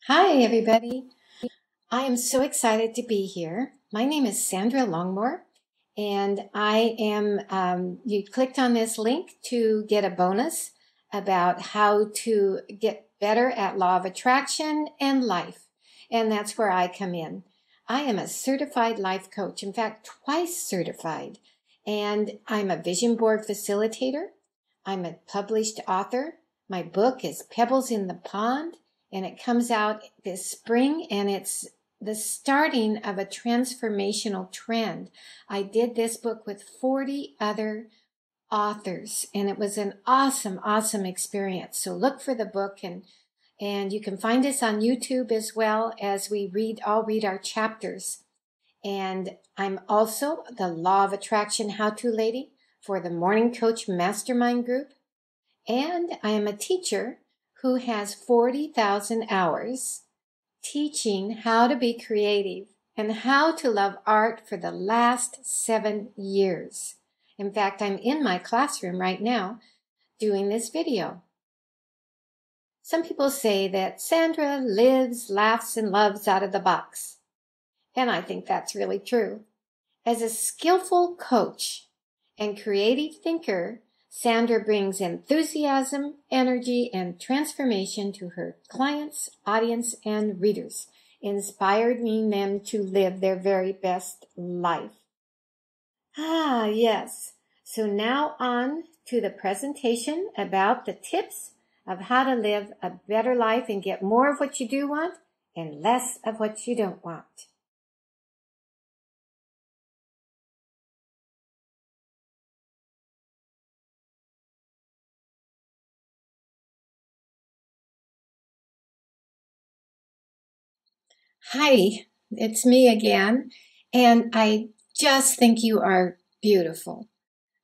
Hi, everybody. I am so excited to be here. My name is Sandra Longmore, and you clicked on this link to get a bonus about how to get better at law of attraction and life. And that's where I come in. I am a certified life coach, in fact, twice certified. And I'm a vision board facilitator. I'm a published author. My book is Pebbles in the Pond, and it comes out this spring, and it's the starting of a transformational trend. I did this book with 40 other authors, and it was an awesome experience. So look for the book, and you can find us on YouTube as well as I'll read our chapters. And I'm also the Law of Attraction How-To Lady for the Morning Coach Mastermind Group. And I am a teacher who has 40,000 hours teaching how to be creative and how to love art for the last 7 years. In fact, I'm in my classroom right now doing this video. Some people say that Sandra lives, laughs, and loves out of the box. And I think that's really true. As a skillful coach and creative thinker, Sandra brings enthusiasm, energy, and transformation to her clients, audience, and readers, inspiring them to live their very best life. Yes. So now on to the presentation about the tips of how to live a better life and get more of what you do want and less of what you don't want. Hi, it's me again, and I just think you are beautiful.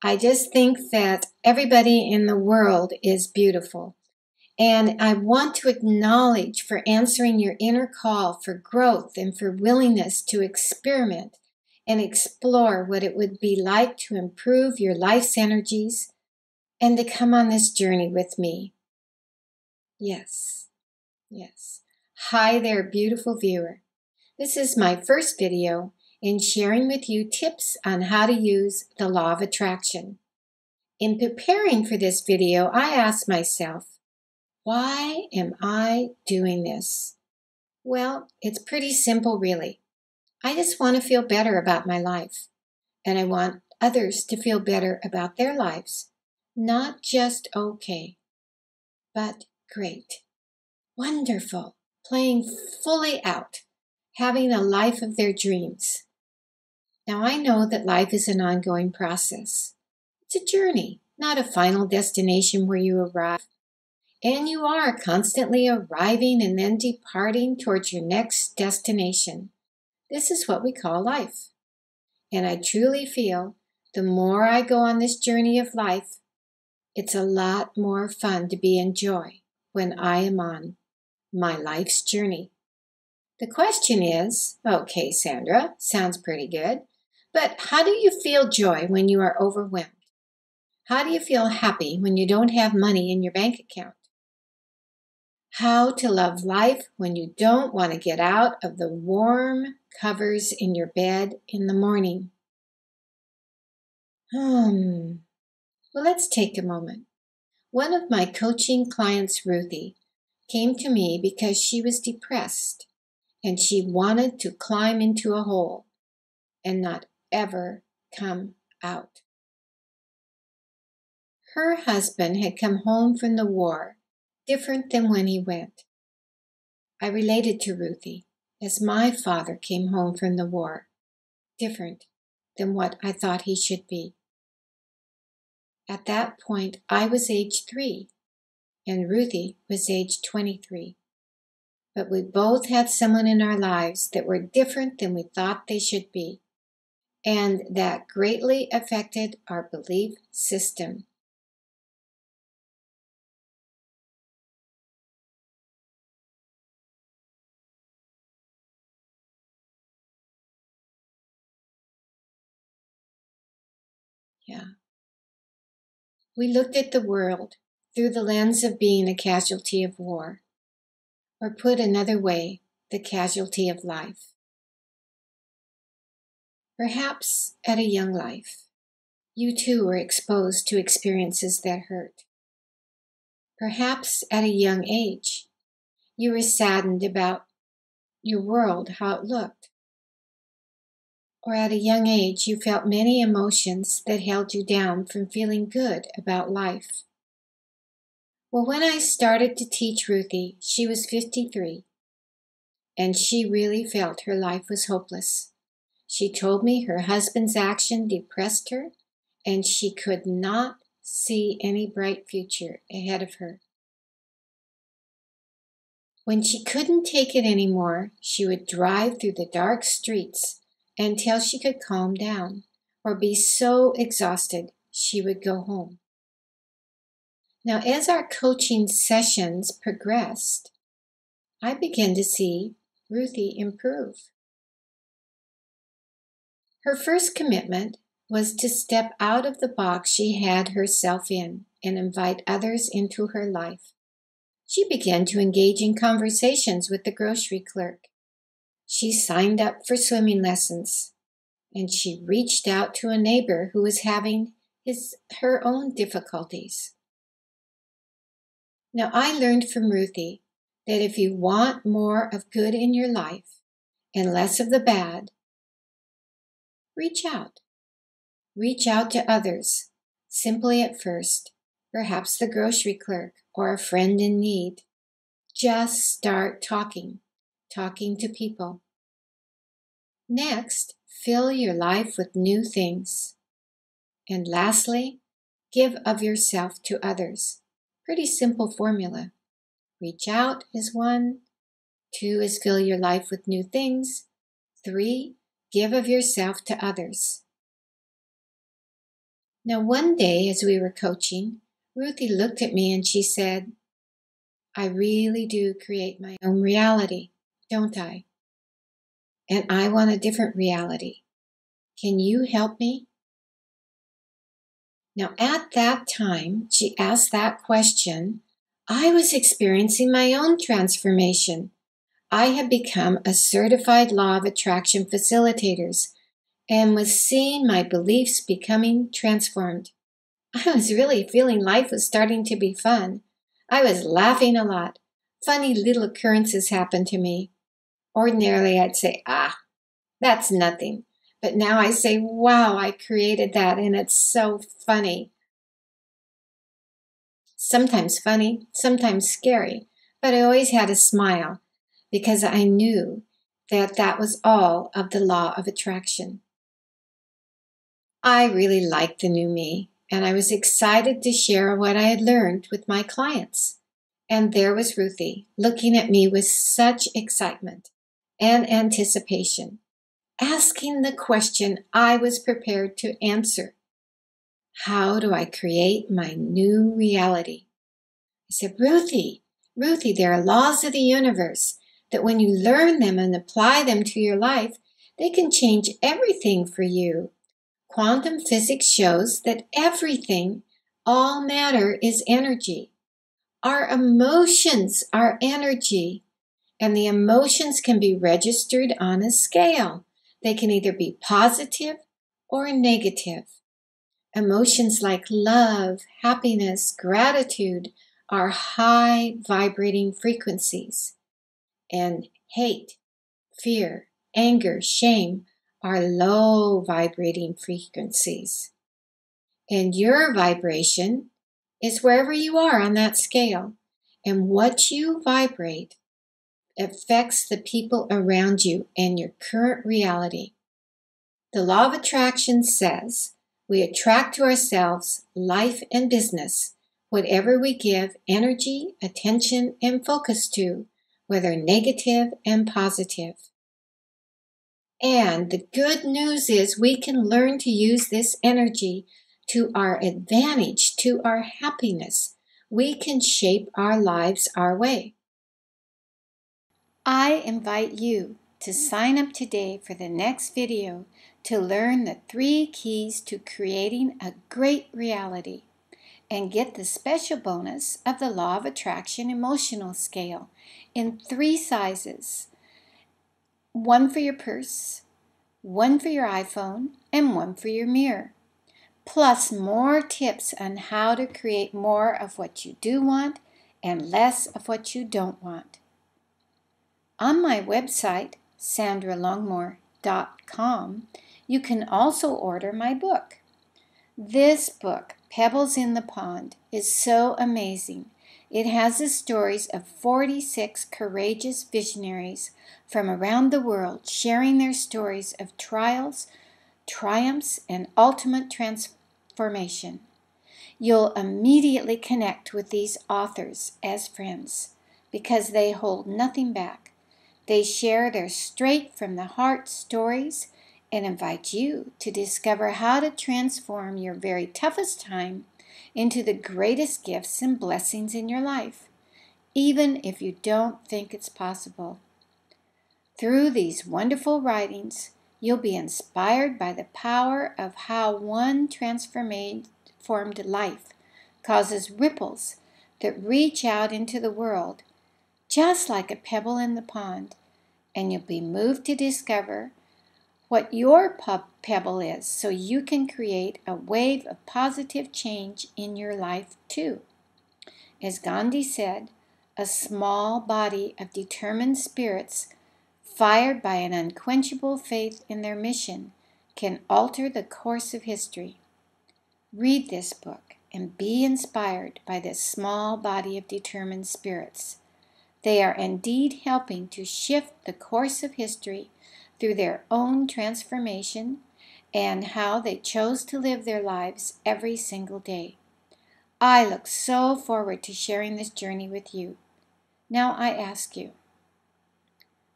I just think that everybody in the world is beautiful. And I want to acknowledge for answering your inner call for growth and for willingness to experiment and explore what it would be like to improve your life's energies and to come on this journey with me. Yes, yes. Hi there, beautiful viewer. This is my first video in sharing with you tips on how to use the law of attraction. In preparing for this video, I asked myself, why am I doing this? Well, it's pretty simple, really. I just want to feel better about my life, and I want others to feel better about their lives. Not just okay, but great, wonderful, playing fully out, having a life of their dreams. Now, I know that life is an ongoing process. It's a journey, not a final destination where you arrive. And you are constantly arriving and then departing towards your next destination. This is what we call life. And I truly feel the more I go on this journey of life, it's a lot more fun to be in joy when I am on my life's journey. The question is, okay, Sandra, sounds pretty good, but how do you feel joy when you are overwhelmed? How do you feel happy when you don't have money in your bank account? How to love life when you don't want to get out of the warm covers in your bed in the morning. Well, let's take a moment. One of my coaching clients, Ruthie, came to me because she was depressed and she wanted to climb into a hole and not ever come out. Her husband had come home from the war, different than when he went. I related to Ruthie as my father came home from the war, different than what I thought he should be. At that point, I was age 3, and Ruthie was age 23. But we both had someone in our lives that were different than we thought they should be, and that greatly affected our belief system. Yeah. We looked at the world through the lens of being a casualty of war. or put another way, the casualty of life. Perhaps at a young life, you too were exposed to experiences that hurt. Perhaps at a young age, you were saddened about your world, how it looked. Or at a young age, you felt many emotions that held you down from feeling good about life. Well, when I started to teach Ruthie, she was 53, and she really felt her life was hopeless. She told me her husband's action depressed her, and she could not see any bright future ahead of her. When she couldn't take it anymore, she would drive through the dark streets until she could calm down, or be so exhausted she would go home. Now, as our coaching sessions progressed, I began to see Ruthie improve. Her first commitment was to step out of the box she had herself in and invite others into her life. She began to engage in conversations with the grocery clerk. She signed up for swimming lessons, and she reached out to a neighbor who was having her own difficulties. Now, I learned from Ruthie that if you want more of good in your life and less of the bad, reach out. Reach out to others, simply at first, perhaps the grocery clerk or a friend in need. Just start talking to people. Next, fill your life with new things. And lastly, give of yourself to others. Pretty simple formula. Reach out is 1. 2 is fill your life with new things. 3, give of yourself to others. Now, one day as we were coaching, Ruthie looked at me and she said, I really do create my own reality, don't I? And I want a different reality. Can you help me? Now, at that time, she asked that question, I was experiencing my own transformation. I had become a certified law of attraction facilitator and was seeing my beliefs becoming transformed. I was really feeling life was starting to be fun. I was laughing a lot. Funny little occurrences happened to me. Ordinarily, I'd say, that's nothing. But now I say, wow, I created that, and it's so funny. Sometimes funny, sometimes scary, but I always had a smile because I knew that that was all of the law of attraction. I really liked the new me, and I was excited to share what I had learned with my clients. And there was Ruthie, looking at me with such excitement and anticipation, asking the question I was prepared to answer. How do I create my new reality? I said, Ruthie, there are laws of the universe that when you learn them and apply them to your life, they can change everything for you. Quantum physics shows that everything, all matter, is energy. Our emotions are energy, and the emotions can be registered on a scale. They can either be positive or negative. Emotions like love, happiness, gratitude are high vibrating frequencies, and hate, fear, anger, shame are low vibrating frequencies. And your vibration is wherever you are on that scale. And what you vibrate affects the people around you and your current reality. The law of attraction says we attract to ourselves, life and business, whatever we give energy, attention, and focus to, whether negative and positive. And the good news is we can learn to use this energy to our advantage, to our happiness. We can shape our lives our way. I invite you to sign up today for the next video to learn the 3 keys to creating a great reality. and get the special bonus of the Law of Attraction Emotional Scale in 3 sizes. 1 for your purse, 1 for your iPhone, and 1 for your mirror. Plus more tips on how to create more of what you do want and less of what you don't want. On my website, sandralongmore.com, you can also order my book. This book, Pebbles in the Pond, is so amazing. It has the stories of 46 courageous visionaries from around the world sharing their stories of trials, triumphs, and ultimate transformation. You'll immediately connect with these authors as friends because they hold nothing back. They share their straight from the heart stories and invite you to discover how to transform your very toughest time into the greatest gifts and blessings in your life, even if you don't think it's possible. Through these wonderful writings, you'll be inspired by the power of how one transformed life causes ripples that reach out into the world, just like a pebble in the pond, and you'll be moved to discover what your pebble is so you can create a wave of positive change in your life too. As Gandhi said, a small body of determined spirits fired by an unquenchable faith in their mission can alter the course of history. Read this book and be inspired by this small body of determined spirits. They are indeed helping to shift the course of history through their own transformation and how they chose to live their lives every single day. I look so forward to sharing this journey with you. Now I ask you,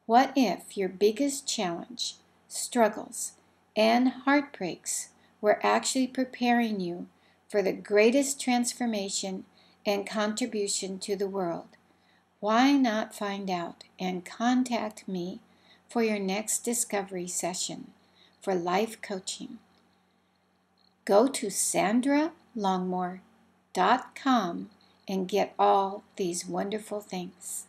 what if your biggest challenge, struggles, and heartbreaks were actually preparing you for the greatest transformation and contribution to the world? Why not find out and contact me for your next discovery session for life coaching? Go to sandralongmore.com and get all these wonderful things.